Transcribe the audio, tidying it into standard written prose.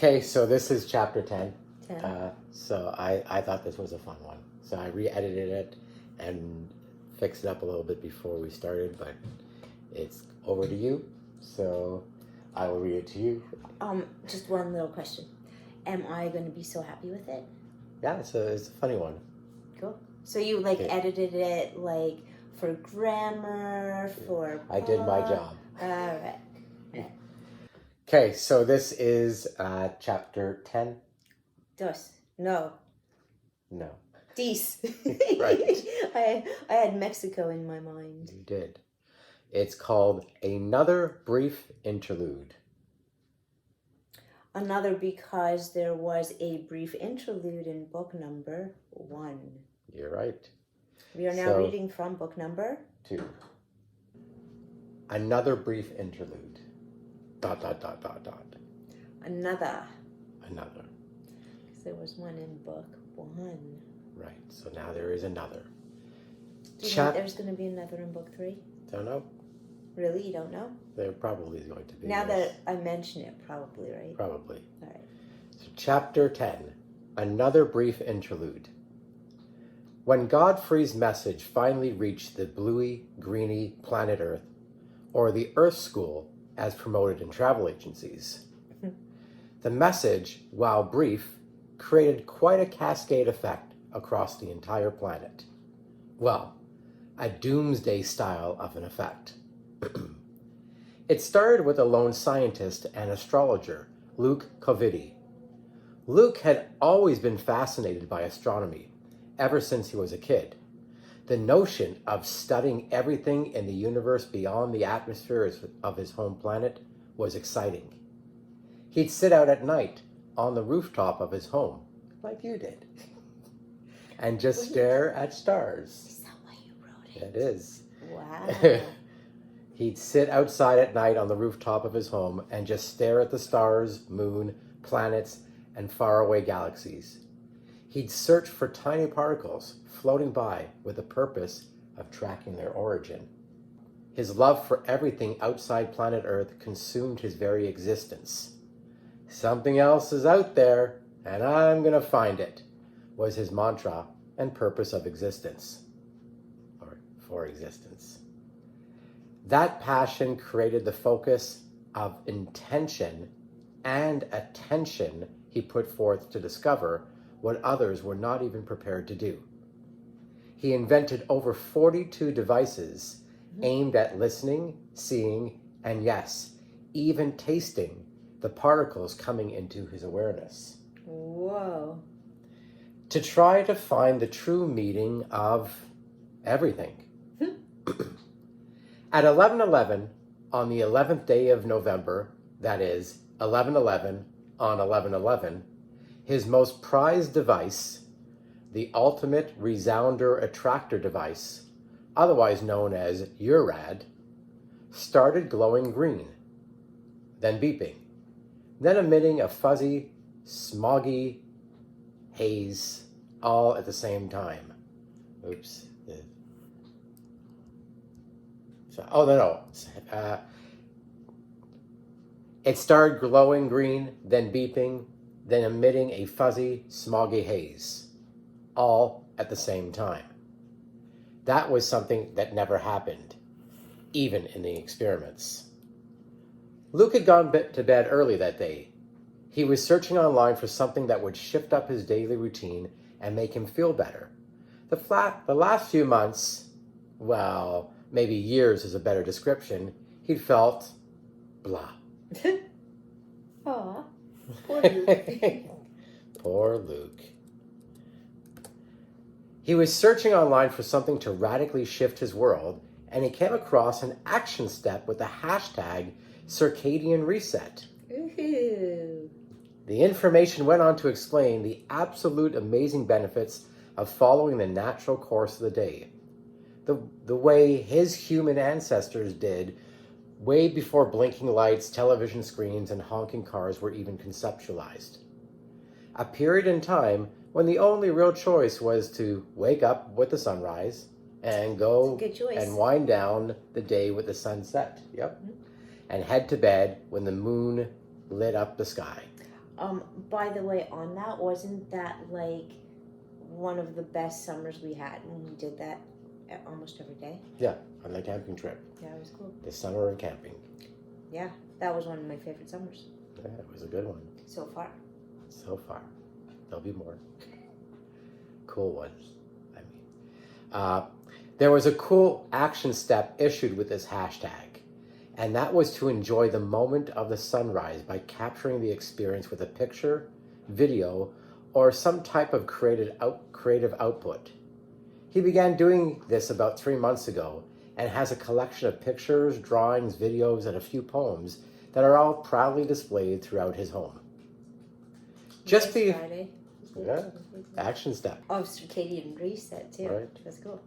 Okay, so this is chapter 10. 10. So I thought this was a fun one. So I re-edited it and fixed it up a little bit before we started, but it's over to you. So I will read it to you. Just one little question. Am I going to be so happy with it? Yeah, it's a funny one. Cool. So you edited it for grammar, for I did my job. All right. Okay, so this is chapter 10. Dos. No. No. Dis. Right. I had Mexico in my mind. You did. It's called Another Brief Interlude. Another because there was a brief interlude in book number 1. You're right. We are now reading from book number 2. Another brief interlude. ... Another. Another. Because there was one in book 1. Right. So now there is another. Do you think there's going to be another in book 3? Don't know. Really? You don't know? There probably is going to be. Now that I mention it, probably, right? Probably. All right. So chapter 10. Another brief interlude. When Godfrey's message finally reached the bluey, greeny planet Earth, or the Earth School as promoted in travel agencies, the message, while brief, created quite a cascade effect across the entire planet. Well, a doomsday style of an effect. It started with a lone scientist and astrologer, Luke Covidi. Luke had always been fascinated by astronomy, ever since he was a kid. The notion of studying everything in the universe beyond the atmosphere of his home planet was exciting. He'd sit out at night on the rooftop of his home, like you did, and just stare at stars. Is that why you wrote it? It is. Wow. He'd sit outside at night on the rooftop of his home and just stare at the stars, moon, planets, and faraway galaxies. He'd search for tiny particles floating by with the purpose of tracking their origin. His love for everything outside planet Earth consumed his very existence. Something else is out there, and I'm going to find it, was his mantra and purpose of existence, or for existence. That passion created the focus of intention and attention he put forth to discover what others were not even prepared to do. He invented over 42 devices aimed at listening, seeing, and yes, even tasting the particles coming into his awareness. Whoa. To try to find the true meaning of everything. At 11:11, on the 11th day of November, that is, 11:11 on 11:11, his most prized device, the Ultimate Resounder Attractor device, otherwise known as URAD, started glowing green, then beeping, then emitting a fuzzy, smoggy haze all at the same time. Oops. It started glowing green, then beeping, then emitting a fuzzy, smoggy haze, all at the same time. That was something that never happened, even in the experiments. Luke had gone to bed early that day. He was searching online for something that would shift up his daily routine and make him feel better. The last few months, well, maybe years is a better description, he'd felt blah. Aw, poor Luke. Poor Luke. He was searching online for something to radically shift his world, and he came across an action step with the hashtag circadian reset. Ooh. The information went on to explain the absolute amazing benefits of following the natural course of the day, the way his human ancestors did way before blinking lights, television screens, and honking cars were even conceptualized. A period in time when the only real choice was to wake up with the sunrise and go and wind down the day with the sunset. Yep. And head to bed when the moon lit up the sky. By the way, on that, wasn't that like one of the best summers we had when we did that almost every day? Yeah, on the camping trip. Yeah, it was cool. The summer of camping. Yeah, that was one of my favorite summers Yeah, it was a good one. so far. So far. There'll be more. Cool ones. I mean, there was a cool action step issued with this hashtag, and that was to enjoy the moment of the sunrise by capturing the experience with a picture, video, or some type of creative output. He began doing this about 3 months ago and has a collection of pictures, drawings, videos, and a few poems that are all proudly displayed throughout his home. Just Nice be Friday. Yeah. Action step. Oh, circadian reset too. Right. That's cool.